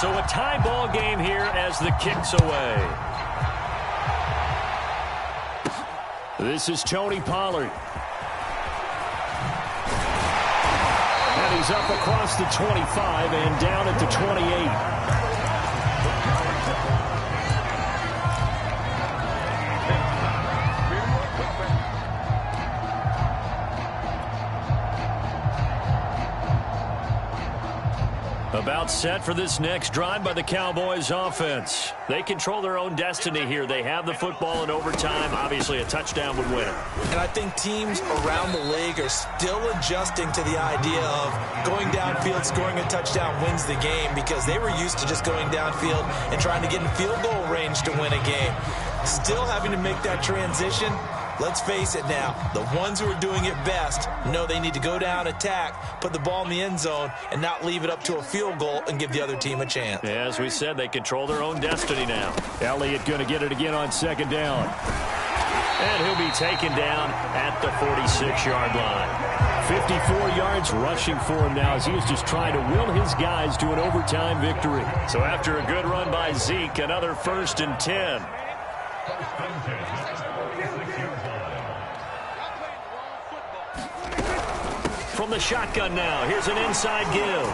So a tie ball game here as the kick's away. This is Tony Pollard. And he's up across the 25 and down at the 28. About set for this next drive by the Cowboys offense. They control their own destiny here. They have the football in overtime. Obviously, a touchdown would win it. And I think teams around the league are still adjusting to the idea of going downfield, scoring a touchdown wins the game, because they were used to just going downfield and trying to get in field goal range to win a game. Still having to make that transition. Let's face it now, the ones who are doing it best know they need to go down, attack, put the ball in the end zone, and not leave it up to a field goal and give the other team a chance. Yeah, as we said, they control their own destiny now. Elliott going to get it again on second down. And he'll be taken down at the 46-yard line. 54 yards rushing for him now as he is just trying to will his guys to an overtime victory. So after a good run by Zeke, another 1st and 10. From the shotgun now, here's an inside give.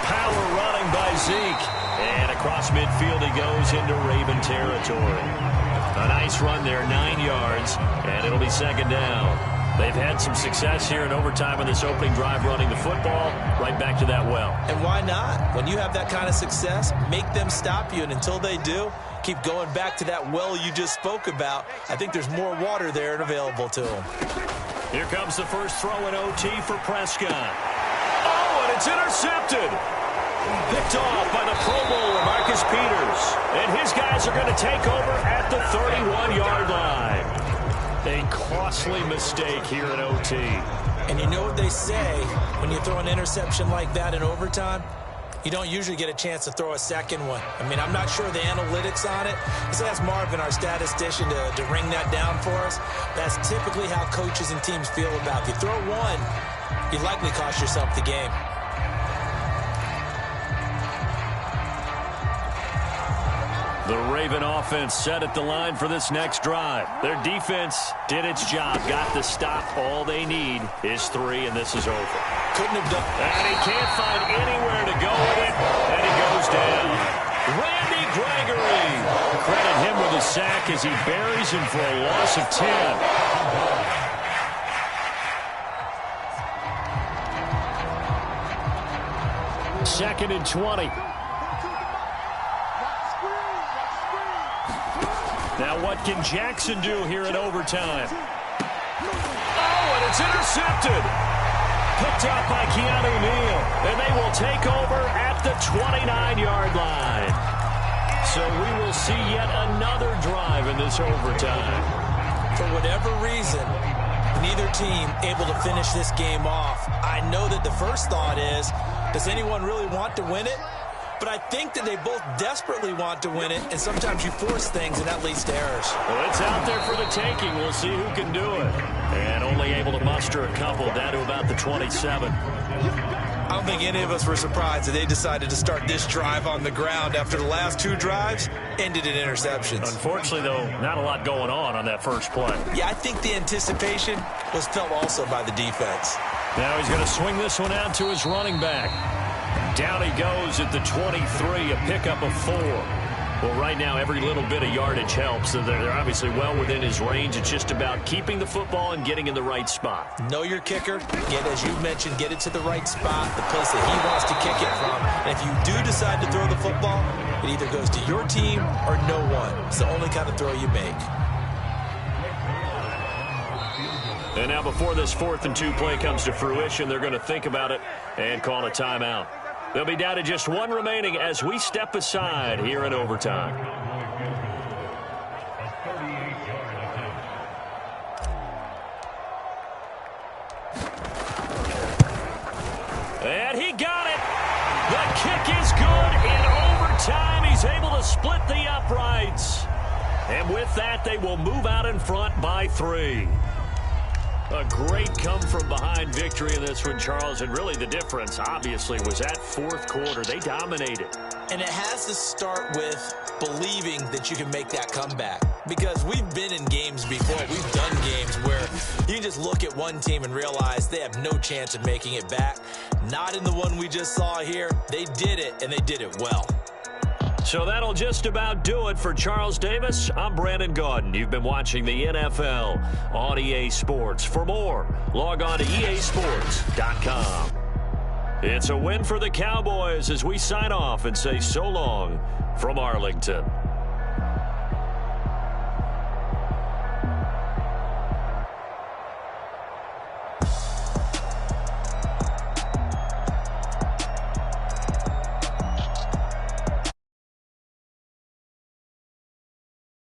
Power running by Zeke. And across midfield he goes into Raven territory. A nice run there, 9 yards, and it'll be second down. They've had some success here in overtime on this opening drive running the football. Right back to that well. And why not? When you have that kind of success, make them stop you, and until they do, keep going back to that well you just spoke about. I think there's more water there and available to them. Here comes the first throw in OT for Prescott. Oh, and it's intercepted. Picked off by the Pro Bowler, Marcus Peters. And his guys are going to take over at the 31-yard line. A costly mistake here in OT. And you know what they say, when you throw an interception like that in overtime, you don't usually get a chance to throw a second one. I mean, I'm not sure the analytics on it. Let's ask Marvin, our statistician, to ring that down for us. That's typically how coaches and teams feel about it. If you throw one, you likely cost yourself the game. The Raven offense set at the line for this next drive. Their defense did its job, got the stop. All they need is 3, and this is over. Couldn't have done. And he can't find anywhere to go with it, and he goes down. Randy Gregory. Credit him with a sack as he buries him for a loss of 10. Second and 20. Now what can Jackson do here in overtime? Oh, and it's intercepted. Picked up by Keanu Neal. And they will take over at the 29-yard line. So we will see yet another drive in this overtime. For whatever reason, neither team able to finish this game off. I know that the first thought is, does anyone really want to win it? But I think that they both desperately want to win it, and sometimes you force things, and that leads to errors. Well, it's out there for the taking. We'll see who can do it. And only able to muster a couple down to about the 27. I don't think any of us were surprised that they decided to start this drive on the ground after the last 2 drives ended in interceptions. Unfortunately, though, not a lot going on that first play. Yeah, I think the anticipation was felt also by the defense. Now he's going to swing this one out to his running back. Down he goes at the 23, a pickup of 4. Well, right now, every little bit of yardage helps. So they're obviously well within his range. It's just about keeping the football and getting in the right spot. Know your kicker. As you mentioned, get it to the right spot, the place that he wants to kick it from. And if you do decide to throw the football, it either goes to your team or no one. It's the only kind of throw you make. And now before this 4th and 2 play comes to fruition, they're going to think about it and call a timeout. They'll be down to just 1 remaining as we step aside here in overtime. And he got it. The kick is good in overtime. He's able to split the uprights. And with that, they will move out in front by 3. A great come-from-behind victory in this one, Charles, and really the difference, obviously, was that fourth quarter. They dominated. And it has to start with believing that you can make that comeback. Because we've been in games before. We've done games where you can just look at one team and realize they have no chance of making it back. Not in the one we just saw here. They did it, and they did it well. So that'll just about do it for Charles Davis. I'm Brandon Gaudin. You've been watching the NFL on EA Sports. For more, log on to easports.com. It's a win for the Cowboys as we sign off and say so long from Arlington.